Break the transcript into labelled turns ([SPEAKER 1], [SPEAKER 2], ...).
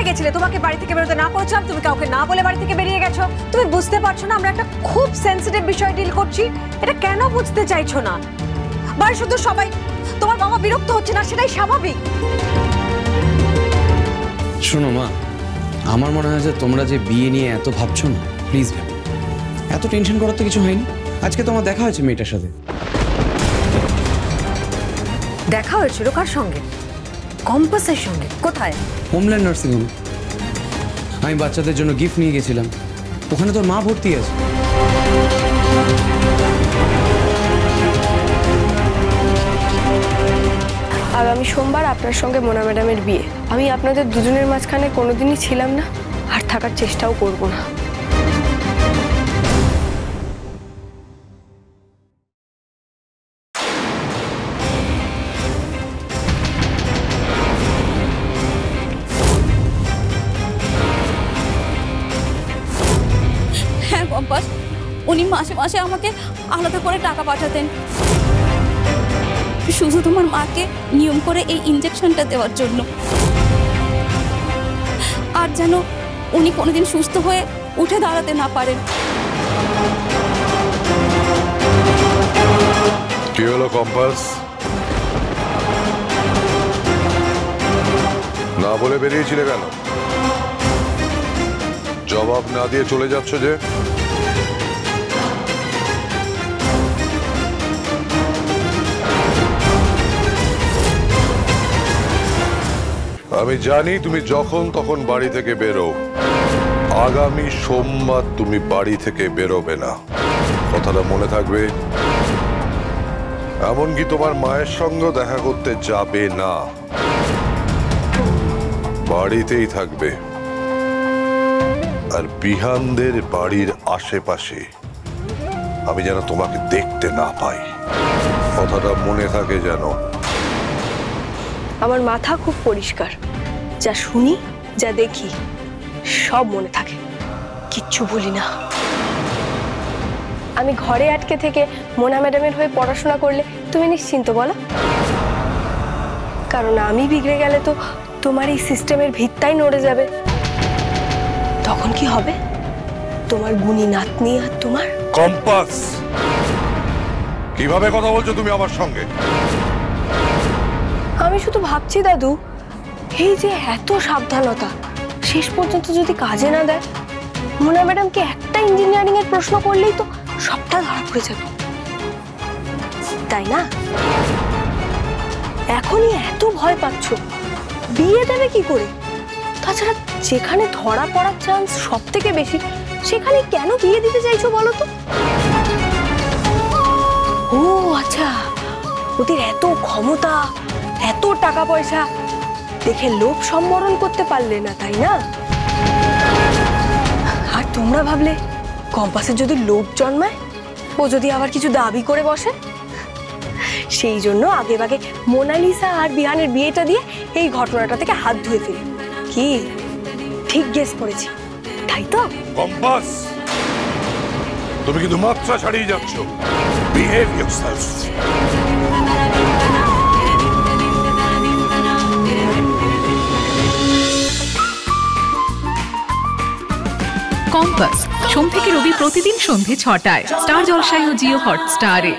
[SPEAKER 1] কোথায় গেছিলে? তোমাকে বাড়ি থেকে বেরোতে না করেছিলাম, তুমি কাউকে না বলে বাড়ি থেকে বেরিয়ে গেছো। তুমি বুঝতে পারছো না আমরা একটা খুব সেনসিটিভ বিষয় ডিল করছি? এটা কেন বুঝতে চাইছো না? বাড়ি শুধু সবাই, তোমার বাবা বিরক্ত হচ্ছে না, সেটাই স্বাভাবিক।
[SPEAKER 2] শোনো মা, আমার মনে হয় যে তোমরা যে বিয়ে নিয়ে এত ভাবছো না, প্লিজ ভেবো। এত টেনশন করার তো কিছু হয়নি। আজকে তোমার দেখা হয়েছে মেয়েটার সাথে।
[SPEAKER 1] দেখা হয়েছিল কার সঙ্গে? কম্পাসের সঙ্গে। কোথায়?
[SPEAKER 2] হোমল্যান্ড নার্সিং হোমে। আমি বাচ্চাদের জন্য গিফট নিয়ে গেছিলাম, ওখানে তোর মা ভর্তি আছে।
[SPEAKER 3] আগামী সোমবার আপনার সঙ্গে মোনা ম্যাডামের বিয়ে। আমি আপনাদের দুজনের মাঝখানে কোনোদিনই ছিলাম না, আর থাকার চেষ্টাও করব না।
[SPEAKER 4] হ্যাঁ কম্পাস, উনি মাসে মাসে আমাকে আলাদা করে টাকা পাঠাতেন, শুধু তোমার মাকে নিয়ম করে এই ইনজেকশনটা দেওয়ার জন্য। আর যেন উনি কোনোদিন সুস্থ হয়ে উঠে দাঁড়াতে না পারেন।
[SPEAKER 5] কি হলো কম্পাস? না বলে বেরিয়েছিলে কেন? জবাব না দিয়ে চলে যাচ্ছ যে? আমি জানি তুমি যখন তখন বাড়ি থেকে বেরো। আগামী সোমবার তুমি বাড়ি থেকে বেরোবে না, কথাটা মনে থাকবে। এমনকি তোমার মায়ের সঙ্গে দেখা করতে যাবে না, বাড়িতেই থাকবে। আর বিহানদের বাড়ির আশেপাশে আমি যেন তোমাকে দেখতে না পাই, কথাটা মনে থাকে যেন।
[SPEAKER 3] আমার মাথা খুব পরিষ্কার, যা শুনি যা দেখি সব মনে থাকে, কিচ্ছু ভুলি না। আমি ঘরে আটকে থেকে মোনা ম্যাডামের হয়ে পড়াশোনা করলে তুমি নিশ্চিন্ত বলো? কারণ আমি বিগড়ে গেলে তো তোমার এই সিস্টেমের ভিতটাই নড়ে যাবে। তখন কি হবে? তোমার গুণী নাতনি আর তোমার
[SPEAKER 5] কম্পাস, কিভাবে কথা বলছো তুমি আমার সঙ্গে?
[SPEAKER 3] আমি শুধু ভাবছি দাদু, এই যে এত সাবধানতা শেষ পর্যন্ত যদি কাজে না দেয়, মোনা ম্যাডামকে একটা ইঞ্জিনিয়ারিং এর প্রশ্ন করলেই তো সবটা ধরা পড়ে যাবে, তাই না? এখনই এত ভয় পাচ্ছ, বিয়ে দেবে কি করে? তাছাড়া যেখানে ধরা পড়ার চান্স সব থেকে বেশি, সেখানে কেন বিয়ে দিতে চাইছো বলো তো? ও আচ্ছা, ওদের এত ক্ষমতা, এত টাকা পয়সা দেখে লোভ সম্বরণ করতে পারলে না, তাই না? আর তোমরা ভাবলে কম্পাসের যদি লোভ জন্মায়, ও যদি আবার কিছু দাবি করে বসে, সেই জন্য আগে ভাগে মোনালিসা আর বিহানের বিয়েটা দিয়ে এই ঘটনাটা থেকে হাত ধুয়ে ফেলি। কি ঠিক গেস করেছি, তাই তো?
[SPEAKER 5] কম্পাস, তুমি কিন্তু মাত্রা ছাড়িয়ে যাচ্ছ। Behave yourself.
[SPEAKER 6] কম্পাস সোম থেকে রবি প্রতিদিন সন্ধ্যে ৬টায় স্টার জলসায় ও জিও হটস্টারে।